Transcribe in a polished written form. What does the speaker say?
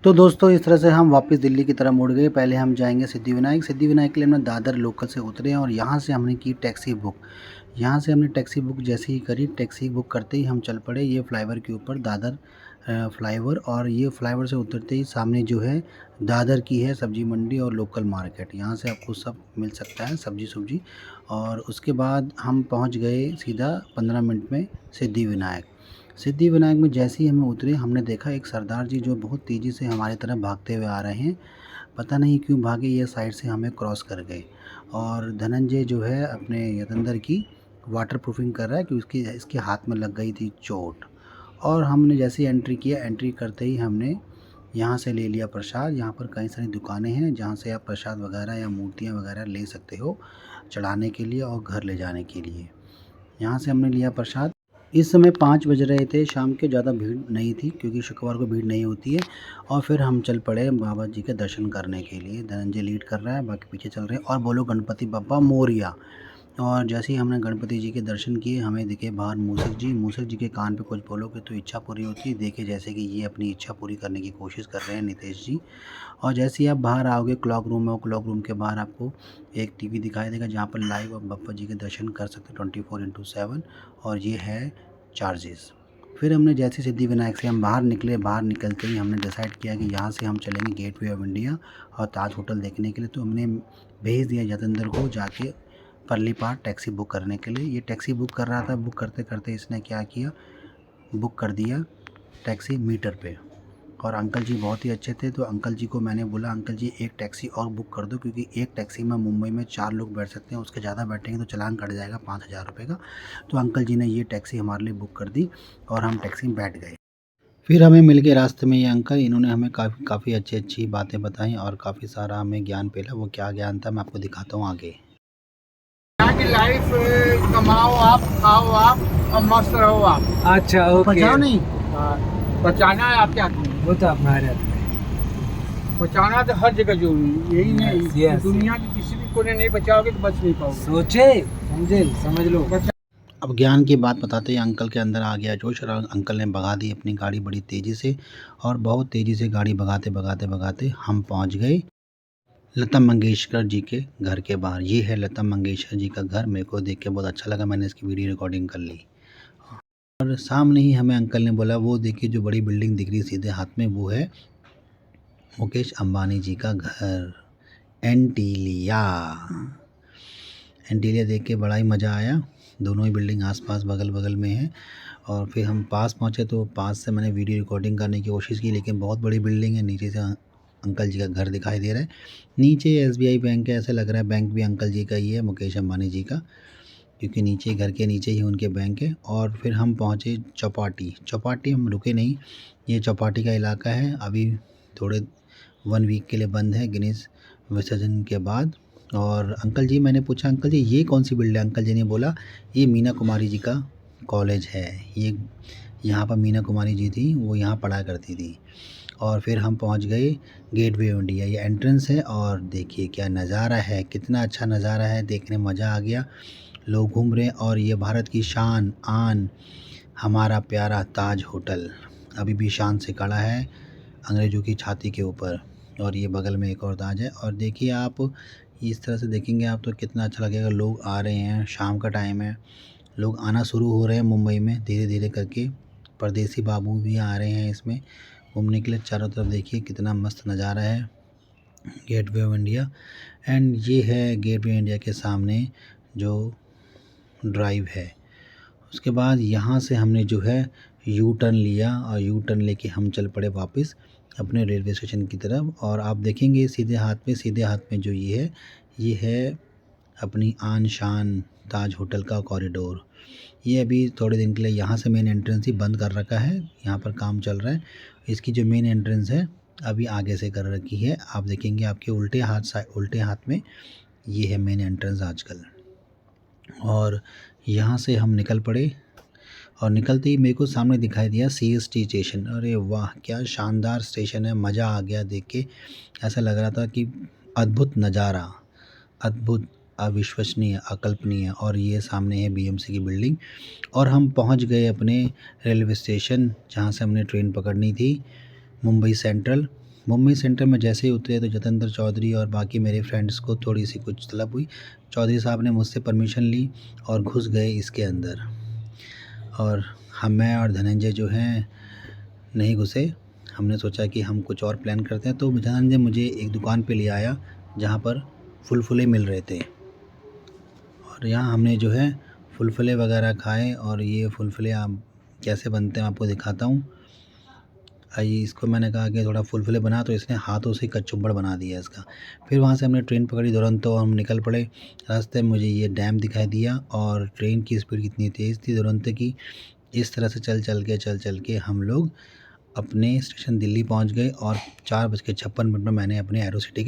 तो दोस्तों इस तरह से हम वापस दिल्ली की तरफ मुड़ गए। पहले हम जाएंगे सिद्धिविनायक। सिद्धिविनायक के लिए हमने दादर लोकल से उतरे और यहाँ से हमने की टैक्सी बुक। यहाँ से हमने टैक्सी बुक जैसे ही करी, टैक्सी बुक करते ही हम चल पड़े ये फ्लाईओवर के ऊपर, दादर फ्लाईओवर। और ये फ्लाईओवर से उतरते ही सामने जो है दादर की है सब्जी मंडी और लोकल मार्केट। यहाँ से आपको सब मिल सकता है सब्जी सुब्जी। और उसके बाद हम पहुँच गए सीधा 15 मिनट में सिद्धिविनायक। सिद्धिविनायक में जैसे ही हमें उतरे, हमने देखा एक सरदार जी जो बहुत तेज़ी से हमारी तरफ भागते हुए आ रहे हैं। पता नहीं क्यों भागे, ये साइड से हमें क्रॉस कर गए। और धनंजय जो है अपने यतंदर की वाटर प्रूफिंग कर रहा है कि उसकी इसके हाथ में लग गई थी चोट। और हमने जैसे ही एंट्री किया, एंट्री करते ही हमने यहाँ से ले लिया प्रसाद। यहाँ पर कई सारी दुकानें हैं जहाँ से आप प्रसाद वगैरह या मूर्तियाँ वगैरह ले सकते हो चढ़ाने के लिए और घर ले जाने के लिए। यहाँ से हमने लिया प्रसाद। इस समय 5 बज रहे थे शाम के, ज़्यादा भीड़ नहीं थी क्योंकि शुक्रवार को भीड़ नहीं होती है। और फिर हम चल पड़े बाबा जी के दर्शन करने के लिए। धनंजय लीड कर रहा है, बाकी पीछे चल रहे हैं। और बोलो गणपति बप्पा मोरया। और जैसे ही हमने गणपति जी के दर्शन किए, हमें दिखे बाहर मूसक जी। मूसक जी के कान पे कुछ बोलोगे तो इच्छा पूरी होती है। देखे जैसे कि ये अपनी इच्छा पूरी करने की कोशिश कर रहे हैं नितेश जी। और जैसे ही आप बाहर आओगे, क्लॉक रूम है, क्लॉक रूम के बाहर आपको एक टीवी दिखाई देगा जहाँ पर लाइव आप बप्पा जी के दर्शन कर सकते हैं 24/7। और ये है चार्जेस। फिर हमने जैसे सिद्धिविनायक से हम बाहर निकले, बाहर निकलते ही हमने डिसाइड किया कि यहाँ से हम चलेंगे गेटवे ऑफ इंडिया और ताज होटल देखने के लिए। तो हमने भेज दिया जतेंद्र को जाके परली पार टैक्सी बुक करने के लिए। ये टैक्सी बुक कर रहा था, बुक करते करते इसने क्या किया, बुक कर दिया टैक्सी मीटर पे। और अंकल जी बहुत ही अच्छे थे, तो अंकल जी को मैंने बोला अंकल जी एक टैक्सी और बुक कर दो, क्योंकि एक टैक्सी में मुंबई में 4 लोग बैठ सकते हैं, उसके ज़्यादा बैठेंगे तो चालान कट जाएगा 5,000 रुपये का। तो अंकल जी ने ये टैक्सी हमारे लिए बुक कर दी और हम टैक्सी में बैठ गए। फिर हमें मिल के रास्ते में ये अंकल, इन्होंने हमें काफ़ी अच्छी अच्छी बातें बताई और काफ़ी सारा हमें ज्ञान मिला। वो क्या ज्ञान था मैं आपको दिखाता हूँ आगे। यहाँ की लाइफ कमाओ आप, खाओ आप और मस्त रहो आप। अच्छा ओके। बचाओ नहीं, बचाना है आप, क्या वो तो हमारे हाथ में। बचाना तो हर जगह जरूरी है। यही नहीं, yes, दुनिया के किसी भी कोने नहीं बचाओगे तो बच नहीं पाओगे। सोचे समझे समझ लो। अब ज्ञान की बात बताते ही अंकल के अंदर आ गया जोश और अंकल ने भगा दी अपनी गाड़ी बड़ी तेज़ी से। और बहुत तेज़ी से गाड़ी भगाते भगाते भगाते हम पहुंच गए लता मंगेशकर जी के घर के बाहर। ये है लता मंगेशकर जी का घर। मेरे को देख के बहुत अच्छा लगा, मैंने इसकी वीडियो रिकॉर्डिंग कर ली। और सामने ही हमें अंकल ने बोला वो देखिए जो बड़ी बिल्डिंग दिख रही है सीधे हाथ में, वो है मुकेश अंबानी जी का घर, एंटीलिया। एंटीलिया देख के बड़ा ही मज़ा आया। दोनों ही बिल्डिंग आसपास बगल बगल में है। और फिर हम पास पहुँचे तो पास से मैंने वीडियो रिकॉर्डिंग करने की कोशिश की, लेकिन बहुत बड़ी बिल्डिंग है। नीचे से अंकल जी का घर दिखाई दे रहा है, नीचे एसबीआई बैंक है। ऐसा लग रहा है बैंक भी अंकल जी का ही है, मुकेश अंबानी जी का, क्योंकि नीचे घर के नीचे ही उनके बैंक है। और फिर हम पहुँचे चौपाटी। चौपाटी हम रुके नहीं, ये चौपाटी का इलाका है, अभी थोड़े 1 वीक के लिए बंद है गणेश विसर्जन के बाद। और अंकल जी, मैंने पूछा अंकल जी ये कौन सी बिल्डिंग है? अंकल जी ने बोला ये मीना कुमारी जी का कॉलेज है। ये यहाँ पर मीना कुमारी जी थी, वो यहाँ पढ़ा करती थी। और फिर हम पहुँच गए गेटवे ऑफ इंडिया, ये एंट्रेंस है। और देखिए क्या नज़ारा है, कितना अच्छा नज़ारा है, देखने मज़ा आ गया। लोग घूम रहे हैं और ये भारत की शान आन हमारा प्यारा ताज होटल अभी भी शान से खड़ा है अंग्रेज़ों की छाती के ऊपर। और ये बगल में एक और ताज है। और देखिए आप इस तरह से देखेंगे आप तो कितना अच्छा लगेगा। लोग आ रहे हैं, शाम का टाइम है, लोग आना शुरू हो रहे हैं मुंबई में धीरे धीरे करके। परदेसी बाबू भी आ रहे हैं इसमें घूमने के लिए। चारों तरफ देखिए कितना मस्त नज़ारा है गेटवे ऑफ इंडिया। एंड ये है गेटवे ऑफ इंडिया के सामने जो ड्राइव है। उसके बाद यहाँ से हमने जो है यू टर्न लिया और यू टर्न लेके हम चल पड़े वापस अपने रेलवे स्टेशन की तरफ। और आप देखेंगे सीधे हाथ में जो ये है अपनी आन शान ताज होटल का कॉरिडोर। ये अभी थोड़े दिन के लिए यहाँ से मेन एंट्रेंस ही बंद कर रखा है, यहाँ पर काम चल रहा है। इसकी जो मेन एंट्रेंस है अभी आगे से कर रखी है। आप देखेंगे आपके उल्टे हाथ में ये है मेन एंट्रेंस आजकल। और यहाँ से हम निकल पड़े और निकलते ही मेरे को सामने दिखाई दिया सीएसटी स्टेशन। अरे वाह क्या शानदार स्टेशन है, मज़ा आ गया देख के। ऐसा लग रहा था कि अद्भुत नज़ारा, अद्भुत, अविश्वसनीय, अकल्पनीय। और ये सामने है बीएमसी की बिल्डिंग। और हम पहुंच गए अपने रेलवे स्टेशन जहां से हमने ट्रेन पकड़नी थी, मुंबई सेंट्रल। मुंबई सेंटर में जैसे ही उतरे तो जतेंद्र चौधरी और बाकी मेरे फ्रेंड्स को थोड़ी सी कुछ तलब हुई। चौधरी साहब ने मुझसे परमिशन ली और घुस गए इसके अंदर, और मैं और धनंजय जो हैं नहीं घुसे। हमने सोचा कि हम कुछ और प्लान करते हैं, तो धनंजय मुझे एक दुकान पे ले आया जहाँ पर फुलफुले मिल रहे थे, और यहाँ हमने जो है फुलफुले वगैरह खाए। और ये फुलफुले आप कैसे बनते हैं आपको दिखाता हूँ। आइए, इसको मैंने कहा कि थोड़ा फुलफुले बना, तो इसने हाथों से कचुम्बड़ बना दिया इसका। फिर वहाँ से हमने ट्रेन पकड़ी दुरंतो, हम निकल पड़े। रास्ते में मुझे ये डैम दिखाई दिया, और ट्रेन की स्पीड कितनी तेज़ थी दुरंतो की। इस तरह से चल के हम लोग अपने स्टेशन दिल्ली पहुँच गए, और 4:56 में मैंने अपने एरो सिटी की